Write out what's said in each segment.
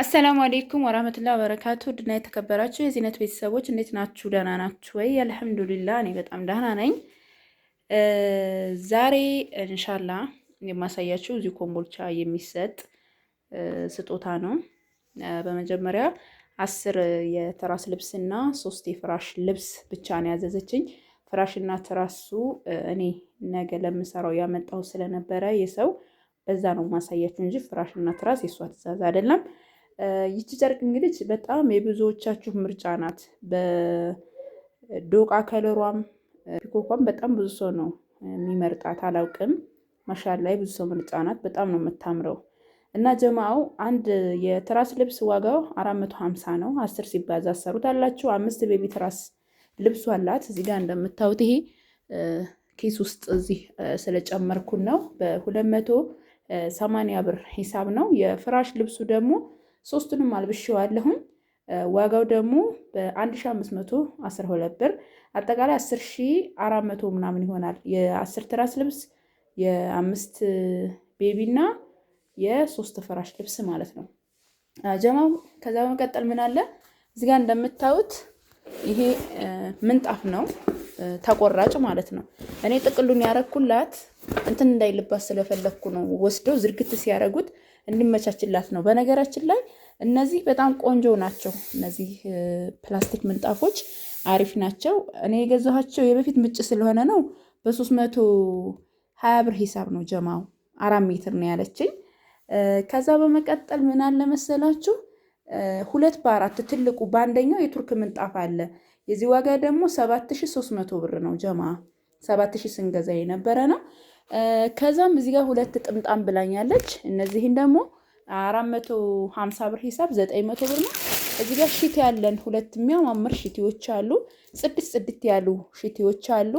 አሰላሙ አሌይኩም ወራህመቱላሂ ወበረካቱ ድና የተከበራችሁ የዚህነት ቤተሰቦች እንዴት ናችሁ? ደህና ናችሁ ወይ? አልሐምዱሊላህ እኔ በጣም ደህና ነኝ። ዛሬ እንሻላ የማሳያችሁ እዚሁ ኮምቦልቻ የሚሰጥ ስጦታ ነው። በመጀመሪያ 10 የትራስ ልብስና 3 የፍራሽ ልብስ ብቻ ነው ያዘዘችኝ። ፍራሽና ትራሱ እኔ ነገ ለምሰራው ያመጣው ስለነበረ የሰው በዛ ነው ማሳያችሁ እንጂ ፍራሽና ትራስ የሷ ትእዛዝ አይደለም። ይቺ ጨርቅ እንግዲህ በጣም የብዙዎቻችሁ ምርጫ ናት። በዶቃ ከለሯም ፒኮኳም በጣም ብዙ ሰው ነው የሚመርጣት። አላውቅም ማሻላ ብዙ ሰው ምርጫ ናት። በጣም ነው የምታምረው። እና ጀማው አንድ የትራስ ልብስ ዋጋው 450 ነው። 10 ሲባዛ አሰሩታላችሁ። 5 ቤቢ ትራስ ልብሱ አላት። እዚህ ጋር እንደምታዩት ይሄ ኪስ ውስጥ እዚህ ስለጨመርኩን ነው። በ280 ብር ሂሳብ ነው። የፍራሽ ልብሱ ደግሞ ሶስቱንም አልብሼዋለሁኝ። ዋጋው ደግሞ በ1512 ብር አጠቃላይ 10400 ምናምን ይሆናል። የ10 ትራስ ልብስ የ5 ቤቢ እና የ3 ፍራሽ ልብስ ማለት ነው ጀማው። ከዛ በመቀጠል ምን አለ እዚህ ጋር እንደምታዩት ይሄ ምንጣፍ ነው፣ ተቆራጭ ማለት ነው። እኔ ጥቅሉን ያረኩላት እንትን እንዳይልባት ስለፈለኩ ነው። ወስደው ዝርግት ሲያረጉት እንዲመቻችላት ነው። በነገራችን ላይ እነዚህ በጣም ቆንጆ ናቸው። እነዚህ ፕላስቲክ ምንጣፎች አሪፍ ናቸው። እኔ የገዛኋቸው የበፊት ምጭ ስለሆነ ነው። በ320 ብር ሂሳብ ነው ጀማው። 4 ሜትር ነው ያለችኝ። ከዛ በመቀጠል ምን አለ መሰላችሁ 2 በ4 ትልቁ በአንደኛው የቱርክ ምንጣፍ አለ። የዚህ ዋጋ ደግሞ 7300 ብር ነው ጀማ። 7000 ስንገዛ የነበረ ነው። ከዛም እዚህ ጋር 2 ጥምጣም ብላኛለች። እነዚህን ደግሞ 450 ብር ሂሳብ 900 ብር ነው። እዚህ ጋር ሽቲ ያለን 2 የሚያማምር ሽቲዎች አሉ። ጽድት ያሉ ሽቲዎች አሉ።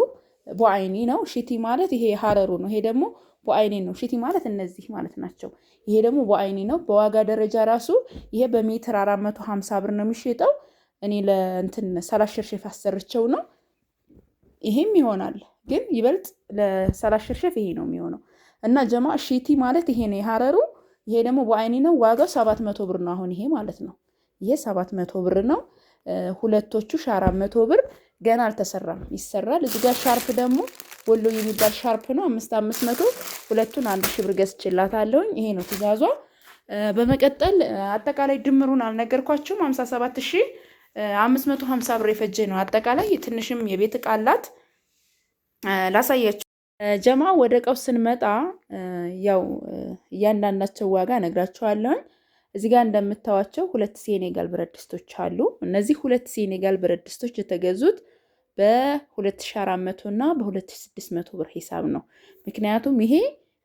ቦአይኒ ነው ሽቲ ማለት ይሄ ሀረሩ ነው። ይሄ ደግሞ ቦአይኒ ነው። ሽቲ ማለት እነዚህ ማለት ናቸው። ይሄ ደግሞ ቦአይኒ ነው። በዋጋ ደረጃ ራሱ ይሄ በሜትር 450 ብር ነው የሚሸጠው። እኔ ለእንትን 30 ሽርሽፍ አሰርቸው ነው። ይሄም ይሆናል ግን ይበልጥ ለ30 ሽርሽፍ ይሄ ነው የሚሆነው። እና ጀማ ሽቲ ማለት ይሄ ነው የሀረሩ። ይሄ ደግሞ በአይኒ ነው። ዋጋው 700 ብር ነው። አሁን ይሄ ማለት ነው። ይሄ 700 ብር ነው። ሁለቶቹ 400 ብር ገና አልተሰራም፣ ይሰራል። እዚህ ጋር ሻርፕ ደግሞ ወሎ የሚባል ሻርፕ ነው 500 ሁለቱን 1000 ብር ገዝቼላታለሁኝ። ይሄ ነው ትእዛዟ። በመቀጠል አጠቃላይ ድምሩን አልነገርኳችሁም። 57550 ብር የፈጀ ነው አጠቃላይ። ትንሽም የቤት ዕቃ አላት ላሳያችሁ ጀማ። ወደ እቃው ስንመጣ ያው እያንዳንዳቸው ዋጋ ነግራችኋለሁ። እዚህ ጋር እንደምታዋቸው 2 ሴኔጋል ብረት ድስቶች አሉ። እነዚህ 2 ሴኔጋል ብረት ድስቶች የተገዙት በ2400 እና በ2600 ብር ሂሳብ ነው። ምክንያቱም ይሄ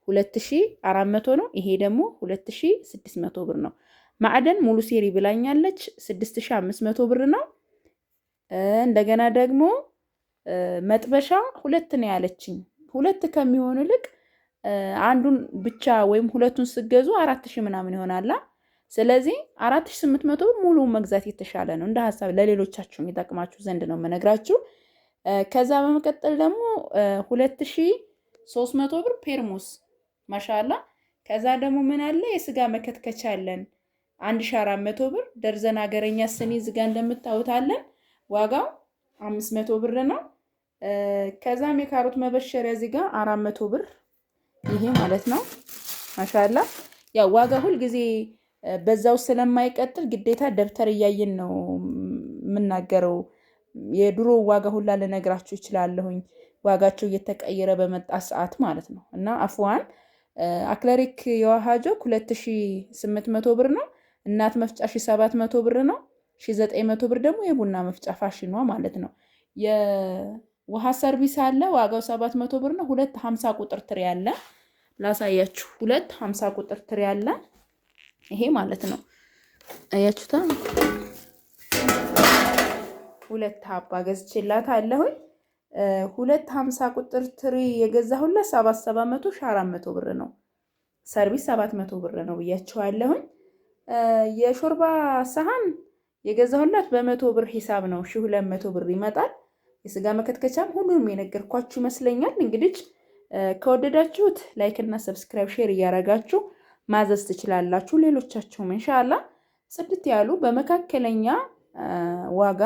2400 ነው፣ ይሄ ደግሞ 2600 ብር ነው። ማዕደን ሙሉ ሴሪ ብላኛለች 6500 ብር ነው። እንደገና ደግሞ መጥበሻ 2 ነው ያለችኝ። 2 ከሚሆን ይልቅ አንዱን ብቻ ወይም 2ቱን ስገዙ 4000 ምናምን ይሆናላ። ስለዚህ 4800 ብር ሙሉ መግዛት የተሻለ ነው። እንደ ሀሳብ ለሌሎቻችሁ የሚጠቅማችሁ ዘንድ ነው የምነግራችሁ። ከዛ በመቀጠል ደግሞ 2300 ብር ፔርሙስ ማሻአላ። ከዛ ደግሞ ምን አለ የስጋ መከትከቻ አለን 1400 ብር። ደርዘን ሀገረኛ ስኒ ዝጋ እንደምታውታለን ዋጋው 500 ብር ነው። ከዛም የካሮት መበሸሪያ እዚህ ጋር 400 ብር ይሄ ማለት ነው ማሻአላ። ያው ዋጋ ሁል ጊዜ በዛው ስለማይቀጥል ግዴታ ደብተር እያየን ነው የምናገረው። የድሮ ዋጋ ሁላ ልነግራችሁ ይችላለሁኝ ዋጋቸው እየተቀየረ በመጣ ሰዓት ማለት ነው። እና አፍዋን አክለሪክ የዋሃጆ 2800 ብር ነው። እናት መፍጫ 1700 ብር ነው። 1900 ብር ደግሞ የቡና መፍጫ ፋሽኗ ማለት ነው። የውሃ ሰርቪስ አለ ዋጋው 700 ብር ነው። 250 ቁጥር ትሪ ያለ ላሳያችሁ። 250 ቁጥር ትሪ ያለ ይሄ ማለት ነው። አያችሁታ 2 ሀባ ገዝቼላታለሁኝ። 250 ቁጥር ትሪ የገዛሁላት 700 400 ብር ነው። ሰርቪስ 700 ብር ነው ብያችኋለሁኝ። የሾርባ ሰሃን የገዛሁላት በ100 ብር ሂሳብ ነው 1200 ብር ይመጣል። የስጋ መከትከቻም ሁሉንም የነገርኳችሁ ይመስለኛል። እንግዲህ ከወደዳችሁት ላይክ እና ሰብስክራይብ ሼር እያረጋችሁ ማዘዝ ትችላላችሁ። ሌሎቻችሁም ኢንሻአላህ ጽድት ያሉ በመካከለኛ ዋጋ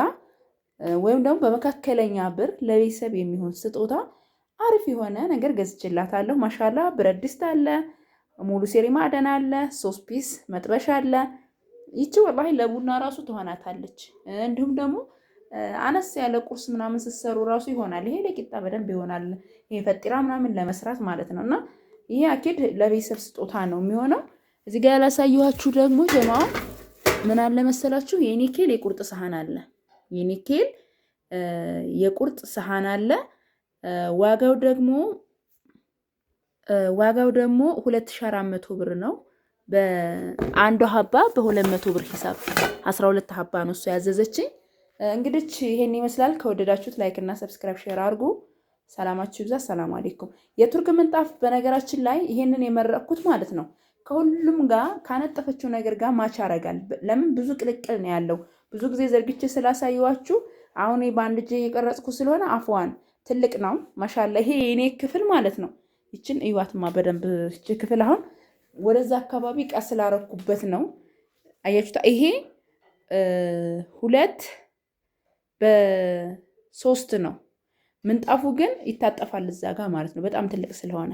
ወይም ደግሞ በመካከለኛ ብር ለቤተሰብ የሚሆን ስጦታ አሪፍ የሆነ ነገር ገዝቼላታለሁ። ማሻላ ብረት ድስት አለ፣ ሙሉ ሴሪ ማዕደን አለ፣ 3 ፒስ መጥበሻ አለ። ይቺ ወላሂ ለቡና ራሱ ትሆናታለች። እንዲሁም ደግሞ አነስ ያለ ቁርስ ምናምን ስትሰሩ ራሱ ይሆናል። ይሄ ለቂጣ በደንብ ይሆናል። ይሄ ፈጢራ ምናምን ለመስራት ማለት ነው። እና ይሄ አኪድ ለቤተሰብ ስጦታ ነው የሚሆነው። እዚህ ጋር ያላሳየኋችሁ ደግሞ ጀማው ምን አለ መሰላችሁ? የኒኬል የቁርጥ ሰሃን አለ። የኒኬል የቁርጥ ሰሃን አለ። ዋጋው ደግሞ 2400 ብር ነው። በአንዱ ሀባ በ200 ብር ሂሳብ 12 ሀባ ነው እሱ ያዘዘችኝ። እንግዲህ ይሄን ይመስላል። ከወደዳችሁት ላይክ እና ሰብስክራይብ ሼር አድርጉ። ሰላማችሁ ይብዛ። ሰላም አለይኩም። የቱርክ ምንጣፍ በነገራችን ላይ ይሄንን የመረቅኩት ማለት ነው ከሁሉም ጋር ካነጠፈችው ነገር ጋር ማች ያደርጋል። ለምን ብዙ ቅልቅል ነው ያለው። ብዙ ጊዜ ዘርግቼ ስላሳየዋችሁ አሁን በአንድ እጄ የቀረጽኩ ስለሆነ አፍዋን ትልቅ ነው ማሻአላ። ይሄ የኔ ክፍል ማለት ነው። ይችን እዩዋትማ በደንብ እቺ ክፍል አሁን ወደዛ አካባቢ ቀስ ስላረኩበት ነው። አያችሁታ? ይሄ 2 በ3 ነው። ምንጣፉ ግን ይታጠፋል እዛ ጋር ማለት ነው፣ በጣም ትልቅ ስለሆነ።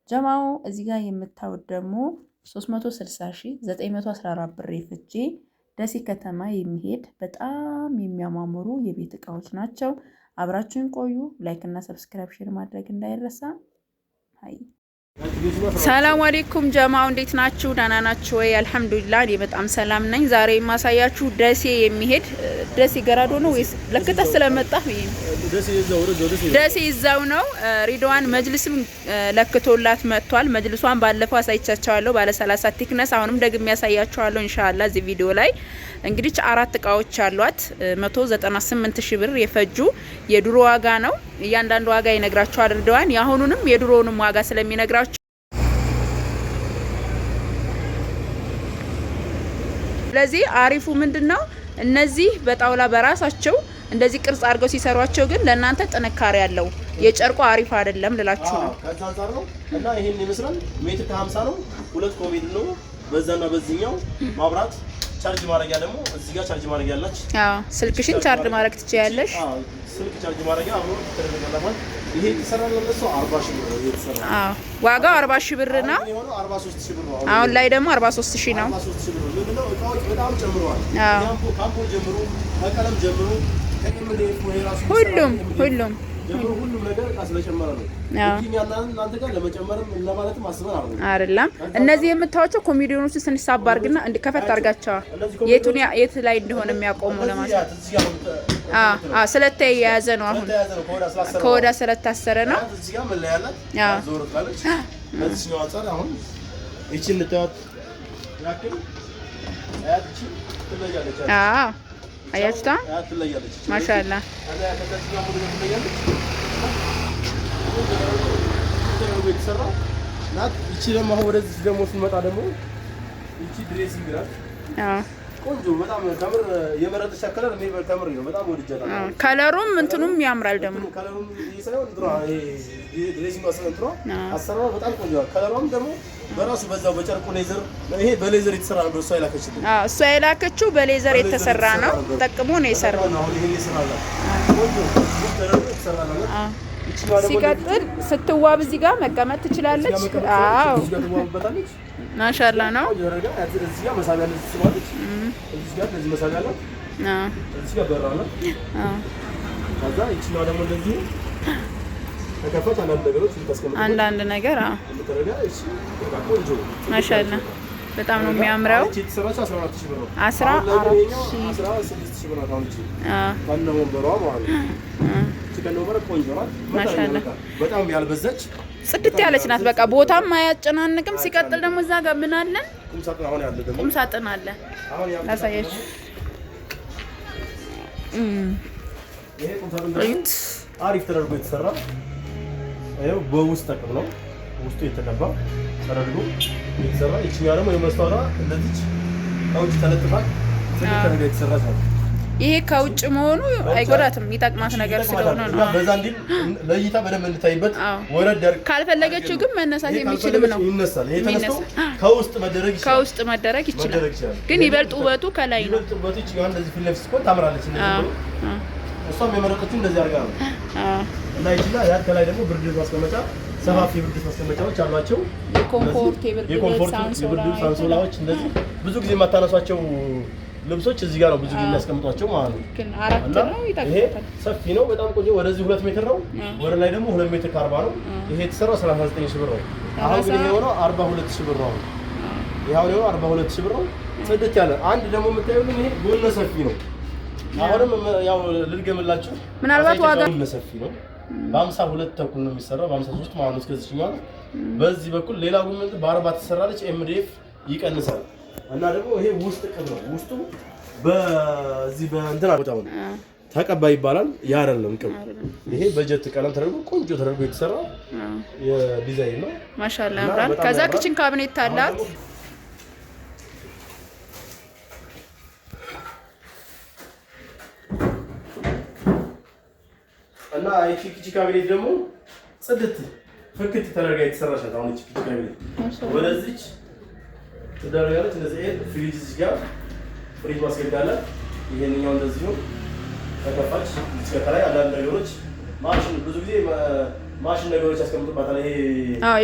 ጀማው እዚህ ጋር የምታዩት ደግሞ 360914 ብር የፈጀ ደሴ ከተማ የሚሄድ በጣም የሚያማምሩ የቤት እቃዎች ናቸው። አብራችሁን ቆዩ። ላይክ እና ሰብስክራይብ ሼር ማድረግ እንዳይረሳ። አይ ሰላም አለይኩም ጀማው፣ እንዴት ናችሁ? ደህና ናችሁ ወይ? አልሐምዱሊላህ እኔ በጣም ሰላም ነኝ። ዛሬ የማሳያችሁ ደሴ የሚሄድ ደሴ ገራዶ ነው ወይስ ለከታ ስለመጣ ደሴ ይዛው ነው። ሪድዋን መጅልስም ለክቶላት መጥቷል። መጅልሷን ባለፈው አሳይቻችኋለሁ ባለ 30 ቲክነስ። አሁንም ደግሜ ያሳያችኋለሁ ኢንሻአላህ እዚህ ቪዲዮ ላይ። እንግዲህ 4 እቃዎች አሏት። 198,000 ብር የፈጁ የድሮ ዋጋ ነው። እያንዳንዱ ዋጋ ይነግራችኋል ሪድዋን። የአሁኑንም የድሮውንም ዋጋ ስለሚነግራችሁ ስለዚህ አሪፉ ምንድነው እነዚህ በጣውላ በራሳቸው እንደዚህ ቅርጽ አድርገው ሲሰሯቸው ግን ለእናንተ ጥንካሬ ያለው የጨርቁ አሪፍ አይደለም ልላችሁ ነው። ከዛ አንፃር ነው እና ይሄን ይመስላል። ሜትር ከ50 ነው። 2 ኮሜዲ ነው። በዛና በዚህኛው ማብራት ቻርጅ ማድረጊያ ደግሞ እዚህ ጋር ቻርጅ ማድረጊያ አለች። አዎ ስልክሽን ቻርጅ ማድረግ ትችያለሽ። አዎ ስልክ ቻርጅ ማድረጊያ አሁን ተደረገላማል። ይሄ የተሰራው ለነሱ 40,000 ብር ነው የተሰራው። አዎ ዋጋው 40,000 ብር ነው። አሁን 43,000 ብር ነው። አሁን ላይ ደግሞ 43,000 ነው። 43,000 ብር ነው። ምንድነው እቃዎች በጣም ጨምረዋል። ካምፖ ጀምሮ ከቀለም ጀምሮ ሁሉም ነገር እቃ ስለጨመረ ነው። እናንተ ጋር ለመጨመርም ለማለትም አስበን አይደለም። እነዚህ የምታዩቸው ኮሜዲዮኖቹ ትንሽ ሳብ አድርግና ከፈት አድርጋቸዋል። የት ላይ እንደሆነ የሚያቆመው ለማለት ስለተያያዘ ነው። አሁን ከወዳ ስለታሰረ ነው። እዚህ ጋር መለያላት ዞር ትላለች። እዚህ ነው አንፃር አሁን እቺን ልታዩት ያክል አያትቺ ትለያለች። አያችሁታ ማሻአላ ይቺ ደግሞ አሁን ወደዚህ ደግሞ ስንመጣ ደግሞ ይቺ ድሬሲንግ ናት። ቆንጆ በጣም ከምር የመረጥሽ ከለር እኔ ከምር ነው በጣም ወድጃለሁ። ከለሩም እንትኑም ያምራል። ደግሞ ከለሩም ይሰራው ድሮ ይሄ ድሬሲንግ አሰንትሮ አሰራው በጣም ቆንጆ። ከለሩም ደግሞ በራሱ በዛው በጨርቁ ሌዘር ይሄ በሌዘር የተሰራ ነው። እሷ የላከችው እሷ የላከችው በሌዘር የተሰራ ነው። ተጠቅሞ ነው የሰራው። አሁን ይሄን ይሰራል ቆንጆ ተረዶ የተሰራ ነው። ሲቀጥል ስትዋብ እዚህ ጋር መቀመጥ ትችላለች። አዎ ማሻአላ ነው። እዚህ ጋር መሳቢያ አለ። እዚህ ጋር ለዚህ መሳቢያ አለ። እዚህ ጋር በራ ነው። ከዛ ይችላል ደግሞ እንደዚህ ተከፈተ አንዳንድ ነገር ማሻአላ በጣም ነው የሚያምረው። 14,000 ብር ነው። 14,000 ብር ነው። ማሻአላ በጣም ያልበዛች ጽድት ያለች ናት። በቃ ቦታም አያጨናንቅም። ሲቀጥል ደግሞ እዛ ጋር ምን አለ? ቁም ሳጥን አለ። ላሳያችሁ። ይሄ ቁም ሳጥን አሪፍ ተደርጎ የተሰራ ይሄው በውስጥ ተቀብ ነው። ውስጡ የተቀባ ተደርጎ የተሰራ ይችኛው ደግሞ የመስታወቷ እንደዚህ ከውጭ ተለጥፋ ጽድት ተደርጋ የተሰራች ናት። ይሄ ከውጭ መሆኑ አይጎዳትም፣ ይጠቅማት ነገር ስለሆነ ነው። እና በዛ እንዲል ለእይታ በደንብ እንታይበት ወረድ ደርግ ካልፈለገችው ግን መነሳት የሚችልም ነው። ይነሳል። ይሄ ተነስቶ ከውስጥ መደረግ ይችላል። ግን ይበልጥ ውበቱ ከላይ ነው። ይበልጥ ውበቱ ይችላል። እንደዚህ ፊት ለፊት ስኮን ታምራለች። እሷም የመረጠችው እንደዚህ አድርጋ ነው። እና ይችላል። ያ ከላይ ደግሞ ብርድ ልብስ ማስቀመጫ ሰፋፊ ብርድ ልብስ ማስቀመጫዎች አሏቸው። የኮምፎርት የብርድ ሳንሶላዎች እንደዚህ ብዙ ጊዜ የማታነሷቸው ልብሶች እዚህ ጋር ነው ብዙ ጊዜ የሚያስቀምጧቸው ማለት ነው። ግን አራት ነው ይሄ ሰፊ ነው በጣም ቆንጆ። ወደዚህ 2 ሜትር ነው፣ ወደ ላይ ደግሞ 2 ሜትር ከ40 ነው። ይሄ የተሰራው 39 ሺህ ብር ነው። አሁን ግን ይሄ የሆነው 42 ሺህ ብር ነው። ይሄው ነው 42 ሺህ ብር ነው። ጽድት ያለ አንድ ደግሞ የምታዩት ይሄ ጎነ ሰፊ ነው። አሁንም ያው ልድገምላችሁ፣ ምናልባት ዋጋ ጎነ ሰፊ ነው። በ52 ተኩል ነው የሚሰራው፣ በ53 ማለት ነው። እስከዚህ ማለት በዚህ በኩል ሌላ ጎን በ40 ተሰራለች። ኤምዲኤፍ ይቀንሳል። እና ደግሞ ይሄ ውስጥ ቅብ ነው። ውስጡ በዚህ በእንትና ቦታው ነው ተቀባይ ይባላል። ያ አይደለም ቅብ፣ ይሄ በጀት ቀለም ተደርጎ ቆንጆ ተደርጎ የተሰራ የዲዛይን ነው። ማሻአላ ያምራል። ከዛ ክችን ካቢኔት አላት። እና ይቺ ክችን ካቢኔት ደግሞ ጽድት ፍክት ተደርጋ የተሰራች ናት። አሁን ይቺ ክችን ካቢኔት ወደዚች ተደረጋለች። እንደዚህ ፍሪጅ እዚህ ጋር ፍሪጅ ማስገዳለን። ይሄንኛው እንደዚህ ነው ተከፋች። እዚህ ከላይ አንዳንድ ነገሮች ማሽን ብዙ ጊዜ ማሽን ነገሮች ያስቀምጡባታል። ይሄ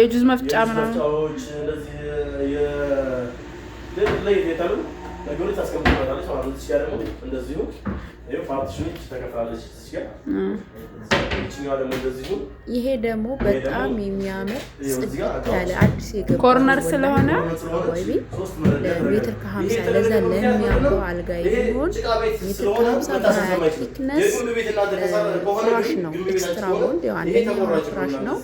የጁዝ መፍጫ መፍጫዎች እንደዚህ ላይ የታሉ ነገሮች ያስቀምጡባታል ማለት ነው። እዚህ ጋር ደግሞ እንደዚሁ ይሄ ፓርቲሽን ተከፋለች። እዚህ ጋር እቺኛው ደግሞ እንደዚሁ ይሄ ደግሞ በጣም የሚያምር ጽድት ያለ አዲስ የገባ ኮርነር ስለሆነ ወይቢ ለሜትር ከ50 ለዛ ለሚያምሩ አልጋ የሚሆን ሜትር ከ50 ቲክነስ ፍራሽ ነው። ኤክስትራ ቦንድ ያው አንደኛው ፍራሽ ነው።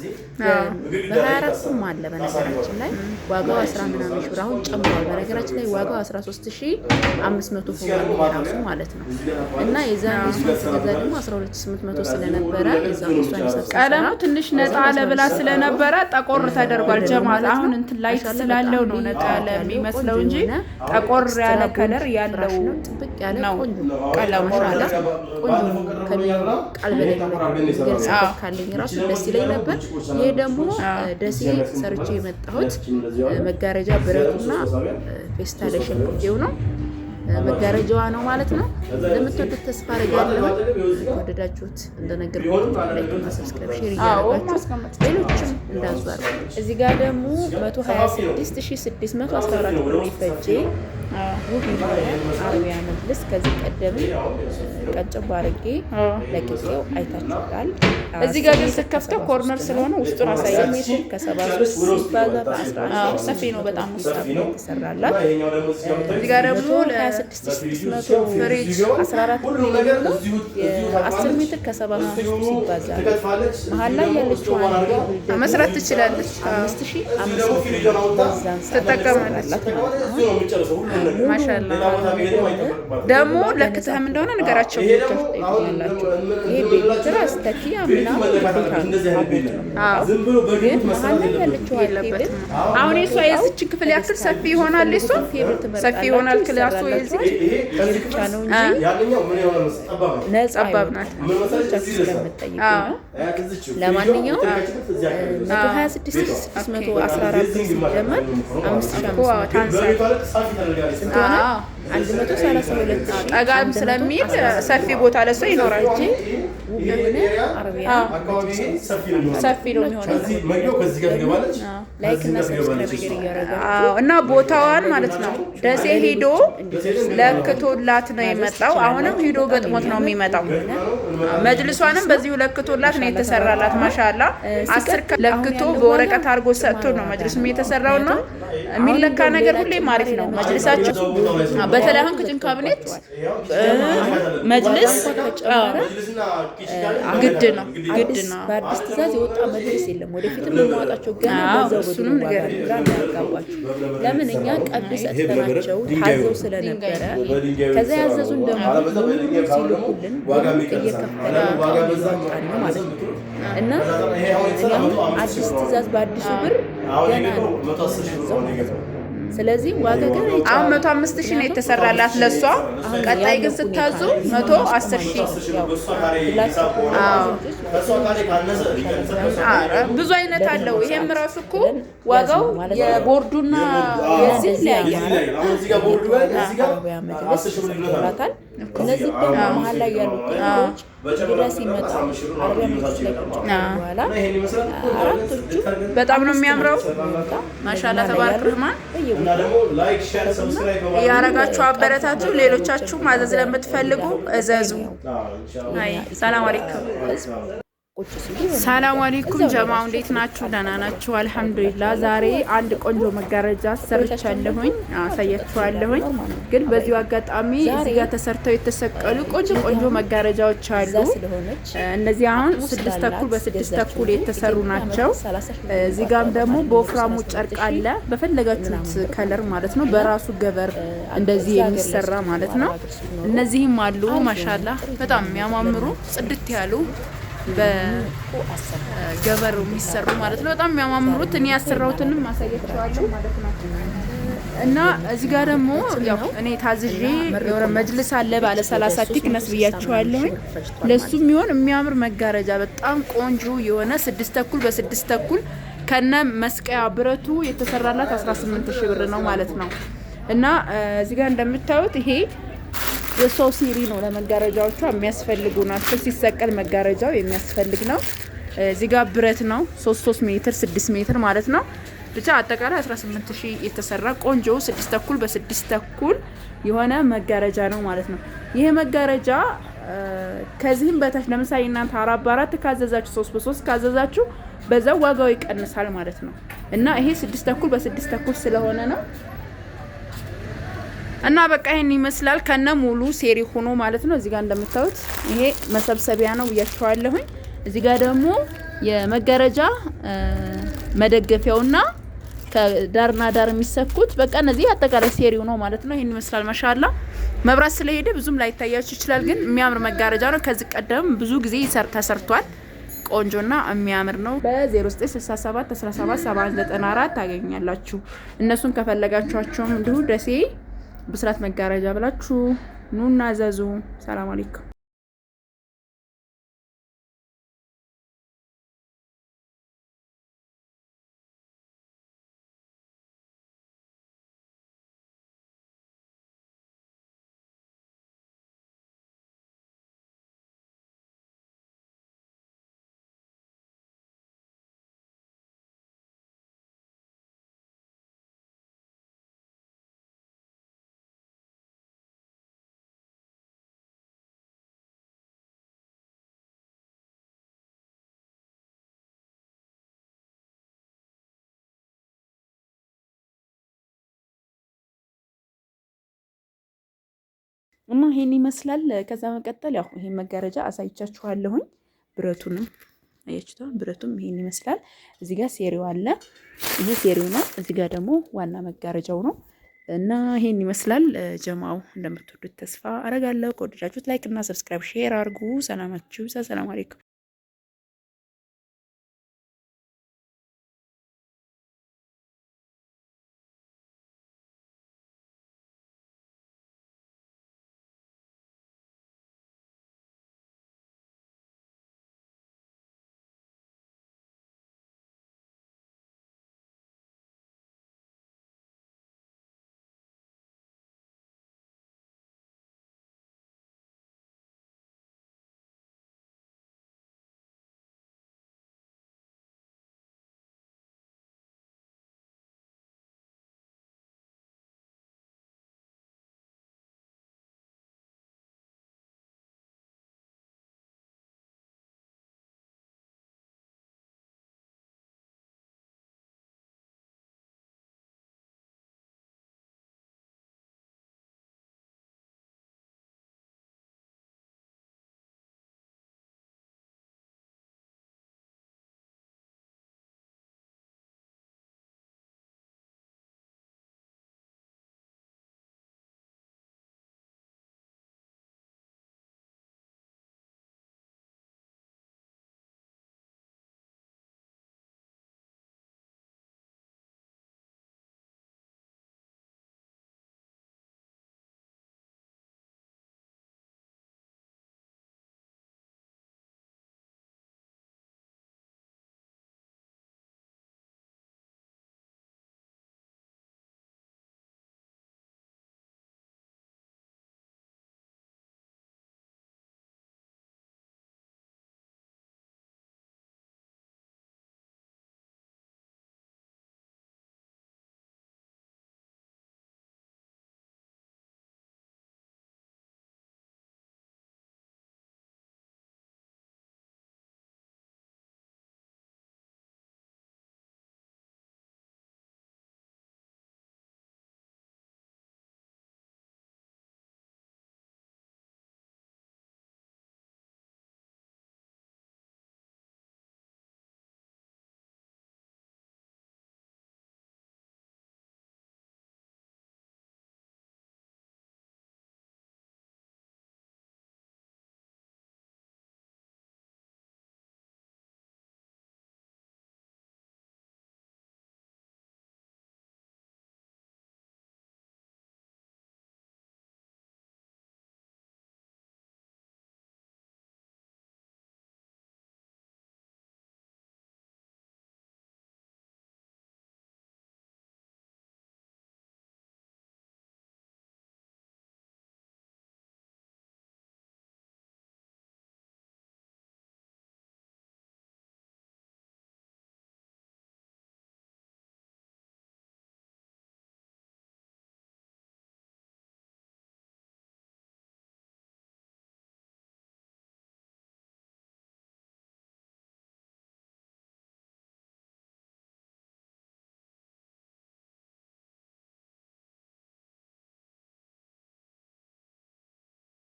በ24ም አለ በነገራችን ላይ ዋጋው 10 ምናምን ሺህ ብር አሁን ጨምሯል። በነገራችን ላይ ዋጋው 13500 ሆኗል ራሱ ማለት ነው። እና የዛን እሱ ተገዛ ደግሞ 12800 ስለነበረ የዛን እሱ ቀለሙ ትንሽ ነጣ ለብላ ስለነበረ ጠቆር ተደርጓል። ጀማል አሁን እንትን ላይት ስላለው ነው ነጣ ያለ የሚመስለው እንጂ ጠቆር ያለ ከለር ያለው ጥብቅ ያለ ቆንጆ ቀለሙ ማለት ቆንጆ ቃል በላይ ገልጽ ካለኝ ራሱ ደስ ይለኝ ነበር። ይሄ ደግሞ ደሴ ሰርቼ የመጣሁት መጋረጃ ብረቱና ፌስታሌሽን ቪዲዮ ነው። መጋረጃዋ ነው ማለት ነው። ለምትወዱት ተስፋ አደርጋለሁ። ወደዳችሁት እንደነገርኳችሁ ላይክ እና ሰብስክራይብ ሼር እያደረጋችሁ ሌሎችም እንዳዟሩ። እዚህ ጋር ደግሞ 126614 ብር ይፈጀ ውብ የሆነ አረቢያ መጅልስ ከዚህ ቀደም ቀንጨብ አድርጌ ለቅቄው አይታችሁታል። እዚህ ጋር ግን ስትከፍተው ኮርነር ስለሆነ ውስጡን አሳየኝ። ሜትር ከ73 ሲባዛ በ11 ሰፊ ነው። በጣም ሙስጣፍ ነው የተሰራላት። እዚህ ጋር ደግሞ ለ26600 ፍሪጅ 14 ነው። የ10 ሜትር ከ73 ሲባዛ መሀል ላይ ያለችው መስራት ትችላለች። 5500 ትጠቀማለች። ማሻአላ ደግሞ ለክተህም እንደሆነ ነገራቸው ይላችሁ። ይሄ ቤትራ አስተኪያ ምናምን ግን መሀል ላይ ያለችው አለበት። አሁን የሷ የዚችን ክፍል ያክል ሰፊ ይሆናል። እሷ ሰፊ ይሆናል ክላሱ የዚህ ብቻ ነው እንጂ ነጻባብ ናት። ስለምትጠይቁ ነው። ለማንኛውም 126614 ሲጀመር 5500 ታንሳል። ስንት ሆነ? 132 ጠጋም ስለሚል ሰፊ ቦታ ለሷ ይኖራል እንጂ የሆነ አረቢያ ሰፊ ነው የሚሆነው። ላይክ እና ሰብስክራይብ እያደረጋችሁ እና ቦታዋን ማለት ነው። ደሴ ሄዶ ለክቶላት ነው የመጣው። አሁንም ሄዶ ገጥሞት ነው የሚመጣው። መጅልሷንም በዚሁ ለክቶላት ነው የተሰራላት። ማሻአላ 10 ለክቶ በወረቀት አድርጎ ሰጥቶ ነው መጅልሱም የተሰራው ነው። የሚለካ ነገር ሁሌም አሪፍ ነው መጅልሳችሁ። በተለይ አሁን ክችን ካቢኔት መጅልስ ግድ ነው። በአዲስ ትዕዛዝ የወጣ መጅልስ የለም። ወደፊትም የማወጣቸው ገና በዛው ነገር ያጋባችሁ። ለምን እኛ ቀድ ሰጥተናቸው ታዘው ስለነበረ ከዛ ያዘዙን ደግሞ ሲልኩልን እየከፈለ ማለት ነው። እና አዲስ ትዕዛዝ በአዲሱ ብር ገና ነው። ስለዚህ ዋጋ ግን አሁን 105,000 ነው የተሰራላት ለሷ። ቀጣይ ግን ስታዙ 110,000 ብዙ አይነት አለው። ይሄም ራሱ እኮ ዋጋው የቦርዱና የዚህ ይለያያል። እነዚህ ደግሞ መሀል ላይ ያሉት ጥቅሞች እንግዳ ሲመጣ አረቢያ መጅሊስ ላይ ቁጭ በኋላ አራቶቹ በጣም ነው የሚያምረው። ማሻአላ ተባረክ ረህማን። ያረጋችሁ አበረታቱ። ሌሎቻችሁ ማዘዝ ለምትፈልጉ እዘዙ። አይ ሰላም አለይኩም። ሰላም አለይኩም ጀማው፣ እንዴት ናችሁ? ደህና ናችሁ? አልሐምዱሊላህ። ዛሬ አንድ ቆንጆ መጋረጃ ሰርቻለሁኝ፣ አሳያችኋለሁኝ። ግን በዚሁ አጋጣሚ እዚህ ጋር ተሰርተው የተሰቀሉ ቆንጆ መጋረጃዎች አሉ። እነዚህ አሁን 6 ተኩል በ6 ተኩል የተሰሩ ናቸው። እዚህ ጋርም ደግሞ በወፍራሙ ጨርቅ አለ፣ በፈለጋችሁት ከለር ማለት ነው። በራሱ ገበር እንደዚህ የሚሰራ ማለት ነው። እነዚህም አሉ ማሻአላህ፣ በጣም የሚያማምሩ ጽድት ያሉ በገበሩ የሚሰሩ ማለት ነው። በጣም የሚያማምሩት እኔ ያሰራሁትንም ማሳያችኋለሁ ማለት ነው። እና እዚህ ጋር ደግሞ ያው እኔ ታዝዤ የሆነ መጅልስ አለ ባለ 30 ቲክነስ ብያችኋለሁ። ለሱ የሚሆን የሚያምር መጋረጃ በጣም ቆንጆ የሆነ 6 ተኩል በ6 ተኩል ከነ መስቀያ ብረቱ የተሰራላት 18,000 ብር ነው ማለት ነው። እና እዚህ ጋር እንደምታዩት ይሄ የሰው ሲሪ ነው። ለመጋረጃዎቹ የሚያስፈልጉ ናቸው። ሲሰቀል መጋረጃው የሚያስፈልግ ነው። እዚህ ጋር ብረት ነው 3 ሜትር 6 ሜትር ማለት ነው። ብቻ አጠቃላይ 18,000 የተሰራ ቆንጆ 6 ተኩል በ6 ተኩል የሆነ መጋረጃ ነው ማለት ነው። ይሄ መጋረጃ ከዚህም በታች ለምሳሌ እናንተ 4 በ4 ካዘዛችሁ 3 በ3 ካዘዛችሁ በዛው ዋጋው ይቀንሳል ማለት ነው። እና ይሄ 6 ተኩል በ6 ተኩል ስለሆነ ነው። እና በቃ ይሄን ይመስላል ከነ ሙሉ ሴሪ ሆኖ ማለት ነው። እዚህ ጋር እንደምታዩት ይሄ መሰብሰቢያ ነው ብያችኋለሁኝ። እዚህ ጋር ደግሞ የመጋረጃ መደገፊያውና ከዳርና ዳር የሚሰኩት በቃ እነዚህ አጠቃላይ ሴሪው ነው ማለት ነው። ይሄን ይመስላል ማሻአላ። መብራት ስለሄደ ብዙም ላይታያችሁ ይችላል፣ ግን የሚያምር መጋረጃ ነው። ከዚህ ቀደም ብዙ ጊዜ ተሰርቷል። ቆንጆና የሚያምር ነው። በ0967 17 794 ታገኛላችሁ። እነሱን ከፈለጋችኋቸውም እንዲሁ ደሴ ብስራት መጋረጃ ብላችሁ ኑና ዘዙ። ሰላም አለይኩም። እና ይሄን ይመስላል። ከዛ መቀጠል ያው ይሄን መጋረጃ አሳይቻችኋለሁኝ። ብረቱንም አያችሁታ፣ ብረቱም ይሄን ይመስላል። እዚህ ጋር ሴሪው አለ። ይሄ ሴሪው ነው። እዚህ ጋር ደግሞ ዋና መጋረጃው ነው። እና ይሄን ይመስላል። ጀማው እንደምትወዱት ተስፋ አረጋለሁ። ከወደዳችሁት ላይክ እና ሰብስክራይብ ሼር አድርጉ። ሰላማችሁ። ሰላም አለይኩም።